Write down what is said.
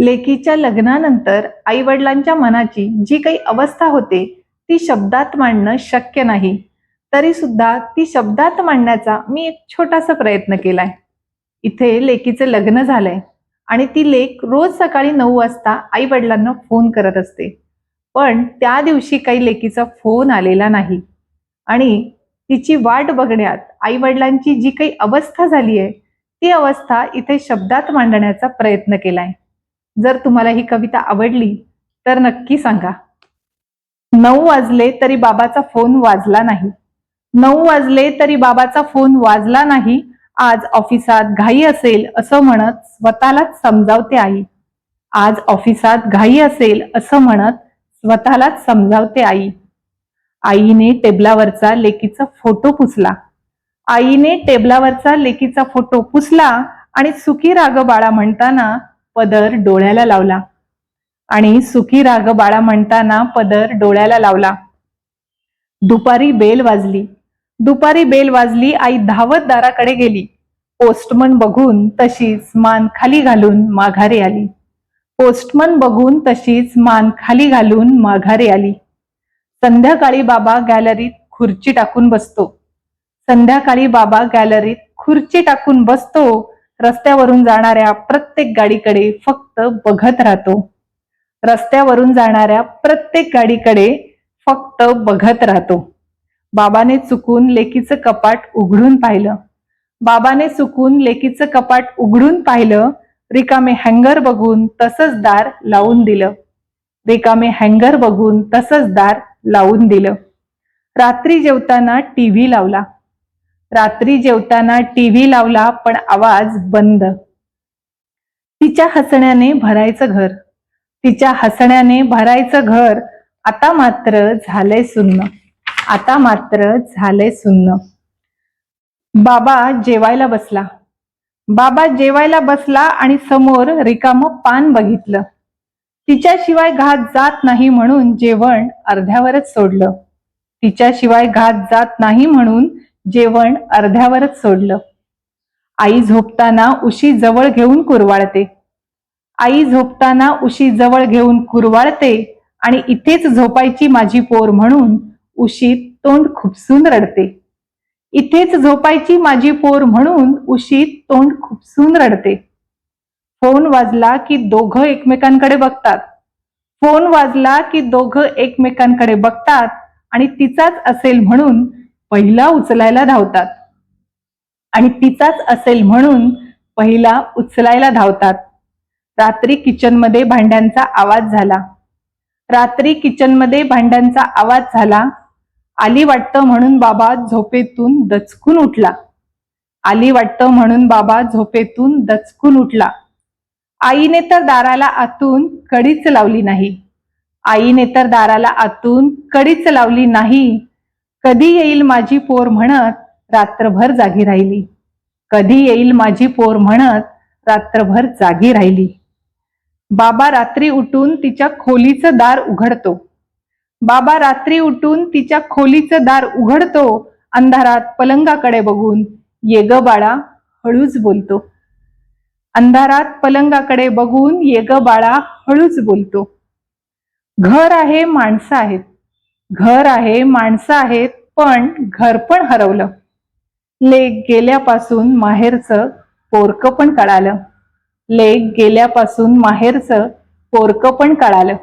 लेकीच्या लग्नानंतर आई-वडिलांच्या मनाची जी काही अवस्था होते ती शब्दात मांडणं शक्य नाही. तरी सुद्धा ती शब्दात मांडण्याचा मी एक छोटासा प्रयत्न केलाय. इथे लेकीचं लग्न झालंय आणि ती लेक रोज सकाळी 9 वाजता आई-वडिलांना फोन करत असते. पण त्या दिवशी काही लेकीचा फोन आलेला नाही आणि तिची वाट बघण्यात आई-वडिलांची जी काही अवस्था झाली आहे ती अवस्था इथे शब्दात मांडण्याचा प्रयत्न केलाय. जर तुम्हाला ही कविता आवडली तर नक्की सांगा. 9 वाजले तरी बाबाचा फोन वाजला नाही. 9 वाजले तरी बाबाचा फोन वाजला नाही. आज ऑफिसात घाई असेल असं म्हणत स्वतःलाच समजावते आई. आज ऑफिसात घाई असेल असं म्हणत स्वतःलाच समजावते आई. आईने टेबलावरचा लेकीचा फोटो पुसला. आईने टेबलावरचा लेकीचा फोटो पुसला आणि सुखी राग बाळा म्हणताना पदर डोळ्याला लावला. आणि सुखी राग बाळा म्हणताना पदर डोळ्याला लावला. दुपारी बेल वाजली. दुपारी बेल वाजली. आई धावत दाराकडे गेली. पोस्टमन बघून तशीच मान खाली घालून माघारी आली. पोस्टमन बघून तशीच मान खाली घालून माघारी आली. संध्याकाळी बाबा गॅलरीत खुर्ची टाकून बसतो. संध्याकाळी बाबा गॅलरीत खुर्ची टाकून बसतो. रस्त्यावरून जाणाऱ्या प्रत्येक गाडीकडे फक्त बघत राहतो. रस्त्यावरून जाणाऱ्या प्रत्येक गाडीकडे फक्त बघत राहतो. बाबाने चुकून लेकीचं कपाट उघडून पाहिलं. बाबाने चुकून लेकीचं कपाट उघडून पाहिलं. रिकामे हँगर बघून तसंच दार लावून दिलं. रिकामे हँगर बघून तसंच दार लावून दिलं. रात्री जेवताना टीव्ही लावला. रात्री जेवताना टीव्ही लावला पण आवाज बंद. तिच्या हसण्याने भरायचं घर. तिच्या हसण्याने भरायचं घर आता मात्र झालंय सुन्न. आता मात्र झालंय सुन्न. बाबा जेवायला बसला. बाबा जेवायला बसला आणि समोर रिकामं पान बघितलं. तिच्याशिवाय घात जात नाही म्हणून जेवण अर्ध्यावरच सोडलं. तिच्याशिवाय घात जात नाही म्हणून जेवण अर्ध्यावरच सोडलं. आई झोपताना उशी जवळ घेऊन कुरवाळते. आई झोपताना उशी जवळ घेऊन कुरवाळते आणि इथेच झोपायची माझी पोर म्हणून उशीत तोंड खुपसून रडते. इथेच झोपायची माझी पोर म्हणून उशीत तोंड खुपसून रडते. फोन वाजला की दोघं एकमेकांकडे बघतात. फोन वाजला की दोघं एकमेकांकडे बघतात आणि तिचाच असेल म्हणून पहिला उचलायला धावतात. आणि तिचाच असेल म्हणून पहिला उचलायला धावतात. रात्री किचनमध्ये भांड्यांचा आवाज झाला. रात्री किचनमध्ये भांड्यांचा आवाज झाला. आली वाटतं म्हणून बाबा झोपेतून दचकून उठला. आली वाटतं म्हणून बाबा झोपेतून दचकून उठला. आईने तर दाराला आतून कडीच लावली नाही. आईने तर दाराला आतून कडीच लावली नाही. कधी येईल माझी पोर म्हणत रात्रभर जागी राहिली. कधी येईल माझी पोर म्हणत रात्रभर जागी राहिली. बाबा रात्री उठून तिच्या खोलीचं दार उघडतो. बाबा रात्री उठून तिच्या खोलीचं दार उघडतो. अंधारात पलंगाकडे बघून ये ग बाळा हळूच बोलतो. अंधारात पलंगाकडे बघून ये ग बाळा हळूच बोलतो. घर आहे माणसं आहेत. घर आहे माणसं आहेत पण घर पण हरवलं. लेक गेल्यापासून माहेरचं पोरकं पण कळालं. लेक गेल्यापासून माहेरचं पोरकं पण कळालं.